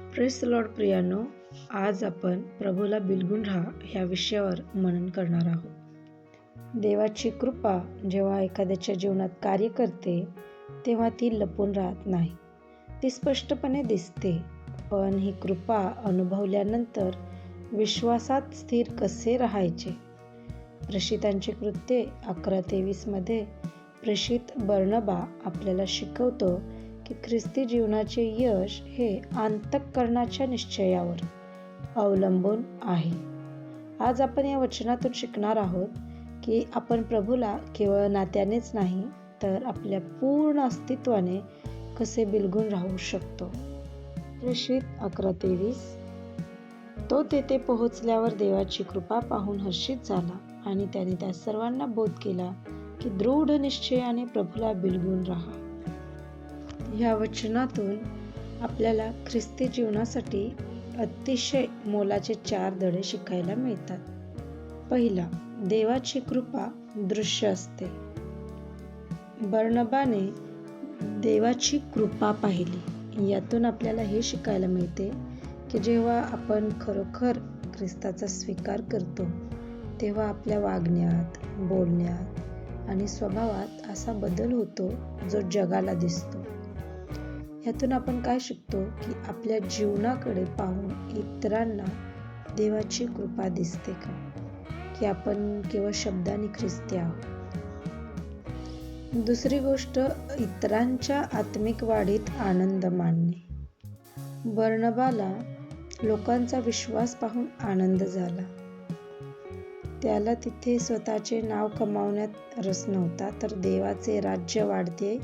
Press Lord प्रियानो, आज आपण प्रभूला बिलगून राहा ह्या विषयावर मनन करणार आहोत. देवाची कृपा जेव्हा एखाद्याच्या जीवनात कार्य करते तेव्हा ती लपून राहत नाही, ती स्पष्टपणे दिसते. पण ही कृपा अनुभवल्यानंतर विश्वासात स्थिर कसे राहायचे? प्रेषितांची कृत्ये 11:23 मध्ये प्रेषित बर्नबा आपल्याला शिकवतो की ख्रिस्ती जीवनाचे यश हे अंतःकरणाच्या निश्चयावर अवलंबून आहे. आज आपण या वचनातून शिकणार आहोत की आपण प्रभूला केवळ नात्यानेच नाही तर आपल्या पूर्ण अस्तित्वाने कसे बिलगून राहू शकतो. प्रेषित 11:23 तो तेथे पोहोचल्यावर देवाची कृपा पाहून हर्षित झाला आणि त्याने त्या सर्वांना बोध केला की दृढ निश्चयाने प्रभूला बिलगून राहा. ह्या वचनातून आपल्याला ख्रिस्ती जीवनासाठी अतिशय मोलाचे 4 धडे शिकायला मिळतात. पहिला, देवाची कृपा दृश्य असते. बर्नबाने देवाची कृपा पाहिली. यातून आपल्याला हे शिकायला मिळते की जेव्हा आपण खरोखर ख्रिस्ताचा स्वीकार करतो तेव्हा आपल्या वागण्यात, बोलण्यात आणि स्वभावात असा बदल होतो जो जगाला दिसतो. यातून आपण काय शिकतो की आपल्या जीवनाकडे पाहून इतरांना देवाची कृपा दिसते का, की आपण केवळ शब्दांनी ख्रिस्ती आहोत. दुसरी गोष्ट, इतरांच्या आत्मिक वाढीत आनंद मानणे. बर्नबाला लोकांचा विश्वास पाहून आनंद झाला. त्याला तिथे स्वतःचे नाव कमावण्यात रस नव्हता, तर देवाचे राज्य वाढते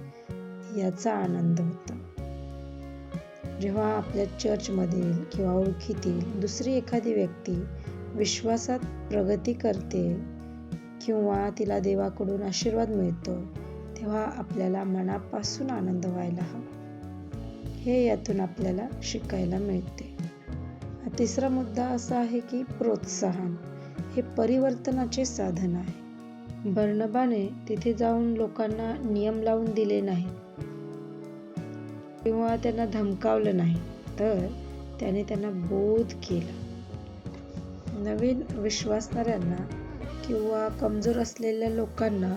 याचा आनंद होता. जेव्हा आपल्या चर्चमधील किंवा ओळखीतील दुसरी एखादी व्यक्ती विश्वासात प्रगती करते किंवा तिला देवाकडून आशीर्वाद मिळतो तेव्हा आपल्याला मनापासून आनंद व्हायला हवा. हे यातून आपल्याला शिकायला मिळते. तिसरा मुद्दा असा आहे की प्रोत्साहन हे परिवर्तनाचे साधन आहे. बर्नबाने तिथे जाऊन लोकांना नियम लावून दिले नाही किंवा त्यांना धमकावलं नाही, तर त्याने त्यांना बोध केला. नवीन विश्वासणाऱ्यांना किंवा कमजोर असलेल्या लोकांना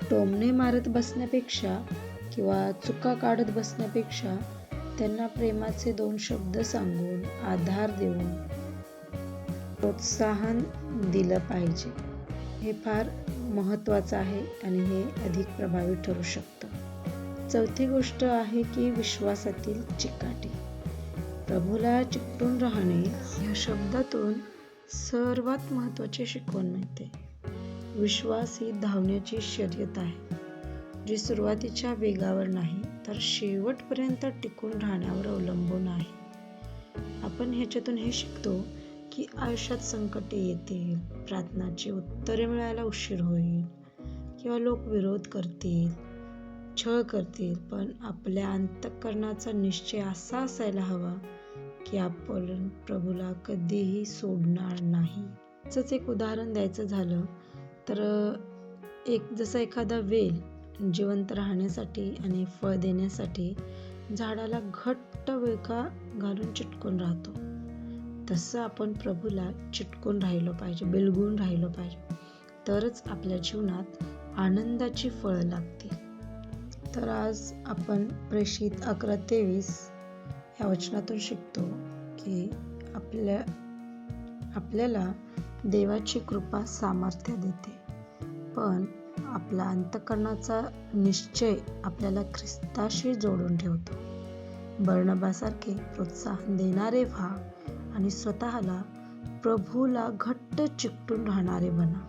टोमणे मारत बसण्यापेक्षा किंवा चुका काढत बसण्यापेक्षा त्यांना प्रेमाचे 2 शब्द सांगून, आधार देऊन प्रोत्साहन दिलं पाहिजे. हे फार महत्त्वाचं आहे आणि हे अधिक प्रभावी ठरू शकतं. चौथी गोष्ट आहे की विश्वासातील चिकाटी. प्रभूला चिकटून राहणे या शब्दातून सर्वात महत्त्वाची शिकवण मिळते. विश्वास ही धावण्याची शर्यत आहे, जी सुरुवातीच्या वेगावर नाही तर शेवटपर्यंत टिकून राहण्यावर अवलंबून आहे. आपण ह्याच्यातून हे शिकतो की आयुष्यात संकटे येतील, प्रार्थनाची उत्तरे मिळायला उशीर होईल किंवा लोक विरोध करतील, छळ करतील, पण आपल्या अंतःकरणाचा निश्चय असा असायला हवा की आपण प्रभूला कधीही सोडणार नाही. याचंच एक उदाहरण द्यायचं झालं तर जसं एखादा वेल जिवंत राहण्यासाठी आणि फळ देण्यासाठी झाडाला घट्ट विळखा घालून चिटकून राहतो, तसं आपण प्रभूला चिटकून राहिलो पाहिजे, बिलगून राहिलो पाहिजे, तरच आपल्या जीवनात आनंदाची फळं लागतील. तर आज आपण प्रेषित 11:23 या वचनातून शिकतो की आपल्याला देवाची कृपा सामर्थ्य देते, पण आपला अंतःकरणाचा निश्चय आपल्याला ख्रिस्ताशी जोडून ठेवतो. बर्नबासारखे प्रोत्साहन देणारे व्हा आणि स्वतःला प्रभूला घट्ट चिकटून राहणारे बना,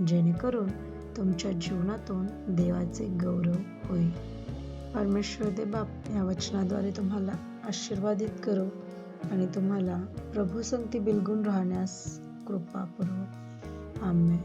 जेणेकरून तुमच्या जीवनातून देवाचे गौरव होईल. परमेश्वर दे बाप या वचनाद्वारे तुम्हाला आशीर्वादित करो आणि तुम्हाला प्रभू संगती बिलगून राहण्यास कृपा पुरवो. आमेन.